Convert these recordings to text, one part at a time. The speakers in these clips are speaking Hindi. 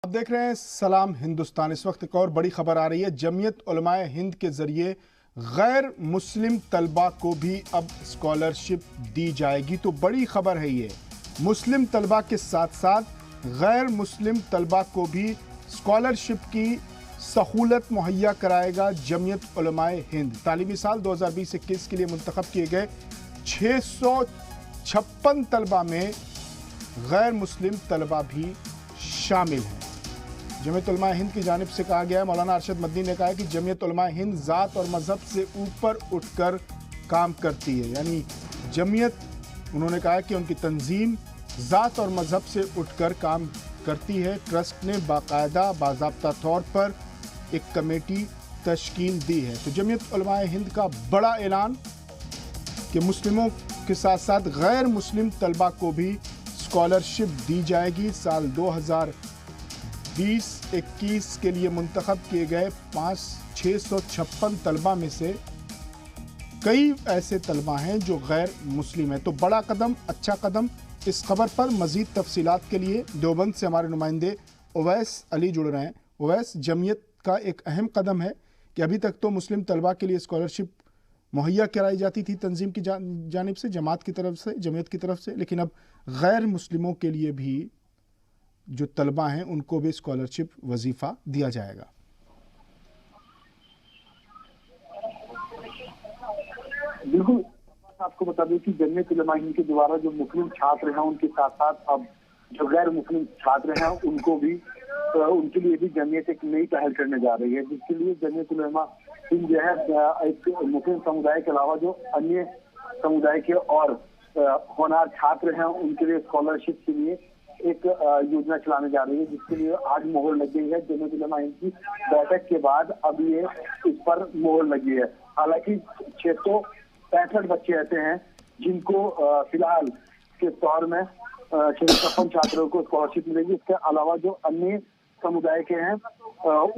आप देख रहे हैं सलाम हिंदुस्तान। इस वक्त एक और बड़ी खबर आ रही है। जमीयत उलमाए हिंद के जरिए गैर मुस्लिम तलबा को भी अब स्कॉलरशिप दी जाएगी। तो बड़ी खबर है ये। मुस्लिम तलबा के साथ साथ गैर मुस्लिम तलबा को भी स्कॉलरशिप की सहूलत मुहैया कराएगा जमीयत उलमाए हिंद। तालीमी साल 2020-21 के लिए मुंतखब किए गए 656 तलबा में गैर मुस्लिम तलबा भी शामिल हैं। जमीयत उलमाए हिंद की जानिब से कहा गया है, मौलाना अरशद मदनी ने कहा है कि जमीयत उलमाए हिंद ज़ात और मज़हब से ऊपर उठकर काम करती है। यानी जमीयत, उन्होंने कहा कि उनकी तंजीम ज़ात और मज़हब से उठकर काम करती है। ट्रस्ट ने बाकायदा बाज़ाब्ता तौर पर एक कमेटी तश्कील दी है। तो जमीयत उलमाए हिंद का बड़ा ऐलान कि मुस्लिमों के साथ साथ गैर मुस्लिम तलबा को भी स्कॉलरशिप दी जाएगी। साल 2020-21 के लिए मुंतखब किए गए 656 तलबा में से कई ऐसे तलबा हैं जो गैर मुस्लिम हैं। तो बड़ा कदम, अच्छा कदम। इस खबर पर मज़ीद तफसीलात के लिए देवबंद से हमारे नुमाइंदे उवैस अली जुड़ रहे हैं। उवैस, जमीयत का एक अहम कदम है कि अभी तक तो मुस्लिम तलबा के लिए स्कॉलरशिप मुहैया कराई जाती थी तंजीम की जानिब से, जमात की तरफ से, जमीयत की तरफ से, लेकिन अब गैर मुस्लिमों के लिए भी जो तलबा हैं उनको भी स्कॉलरशिप वजीफ़ा दिया जाएगा। बिल्कुल, आपको बता दें कि जमीयत उलमा हिंद के द्वारा जो मुस्लिम छात्र हैं उनके साथ साथ अब जो गैर मुस्लिम छात्र हैं उनके लिए भी जमीयत एक नई पहल करने जा रही है, जिसके लिए जमीयत उलमा हिंद जो है एक मुस्लिम समुदाय के अलावा जो अन्य समुदाय के और होनहार छात्र हैं उनके लिए स्कॉलरशिप के लिए एक योजना चलाने जा रही है, जिसके लिए आज मोहर लग गई है। जमीयत उलमा हिंद की बैठक के बाद अब ये इस पर मोहर लगी है। हालांकि 665 बच्चे ऐसे हैं जिनको फिलहाल के तौर में 656 छात्रों को स्कॉलरशिप मिलेगी। इसके अलावा जो अन्य समुदाय के हैं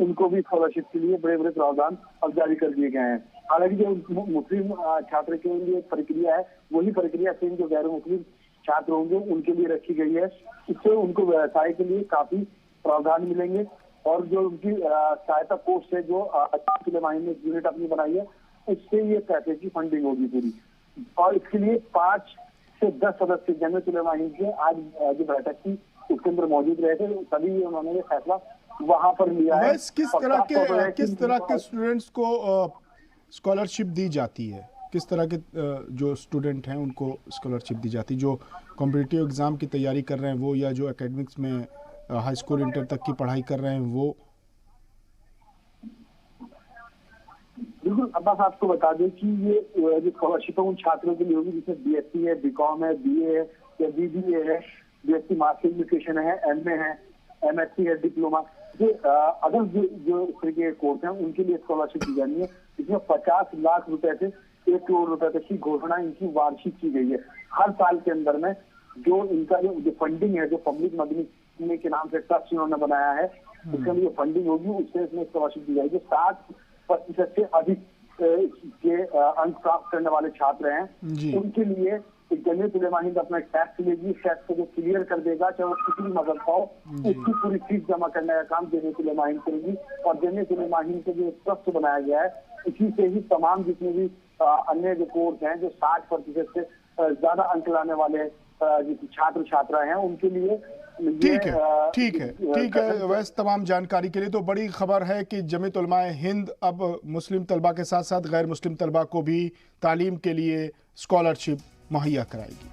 उनको भी स्कॉलरशिप के लिए बड़े बड़े प्रावधान अब जारी कर दिए गए हैं। हालांकि जो मुस्लिम छात्र के लिए प्रक्रिया है वही प्रक्रिया सेम जो गैर मुस्लिम छात्र होंगे उनके लिए रखी गई है। इससे उनको व्यवसाय के लिए काफी प्रावधान मिलेंगे और जो उनकी सहायता कोष से जो ने यूनिट अपनी बनाई है उससे ये पैसे की फंडिंग होगी पूरी। और इसके लिए 5 से 10 सदस्य जमीयत उलमा हिंद के आज जो बैठक थी उसके अंदर मौजूद रहे थे, तभी उन्होंने ये फैसला वहां पर लिया है। किस तरह के स्टूडेंट्स को स्कॉलरशिप दी जाती है? किस तरह के जो स्टूडेंट हैं उनको स्कॉलरशिप दी जाती है? जो कॉम्पिटिटिव एग्जाम की तैयारी कर रहे हैं वो, या जो एकेडमिक्स में हाई स्कूल इंटर तक की पढ़ाई कर रहे हैं वो? बिल्कुल, अब बस आपको बता दें कि ये जो स्कॉलरशिप है उन छात्रों के लिए होगी जिसमें बीएससी है, बीकॉम है, बीए है या बीबीए है, बीएससी मास कम्युनिकेशन है, एमए है, एमएससी है, डिप्लोमा, जो अदर जो इस तरह के कोर्स हैं उनके लिए स्कॉलरशिप दी जानी है। इसमें 50 लाख रुपए से 1 करोड़ रुपए तक की घोषणा इनकी वार्षिक की गई है। हर साल के अंदर में जो इनका जो फंडिंग है, जो पब्लिक मदनी के नाम से ट्रस्ट इन्होंने बनाया है, उसके लिए फंडिंग होगी, उससे इसमें स्कॉलरशिप दी जाएगी। 60% से अधिक के अंक प्राप्त करने वाले छात्र हैं उनके लिए जमीयत उलमा हिंद अपना टैक्स लेगी। टैक्स को जो क्लियर कर देगा, चाहे वो किसी भी मजहब का हो, उसकी पूरी फीस जमा करने का काम जमीयत उलमा हिंद करेगी। और जमीयत उलमा हिंद का जो ट्रस्ट बनाया गया है इसी से ही तमाम जितने भी अन्य जो कोर्स हैं जो 60% से ज्यादा अंक लाने वाले छात्र छात्रा हैं उनके लिए ठीक है। वैसे तमाम जानकारी के लिए तो बड़ी खबर है कि जमीयत उलमाए हिंद अब मुस्लिम तलबा के साथ साथ गैर मुस्लिम तलबा को भी तालीम के लिए स्कॉलरशिप मुहैया कराएगी।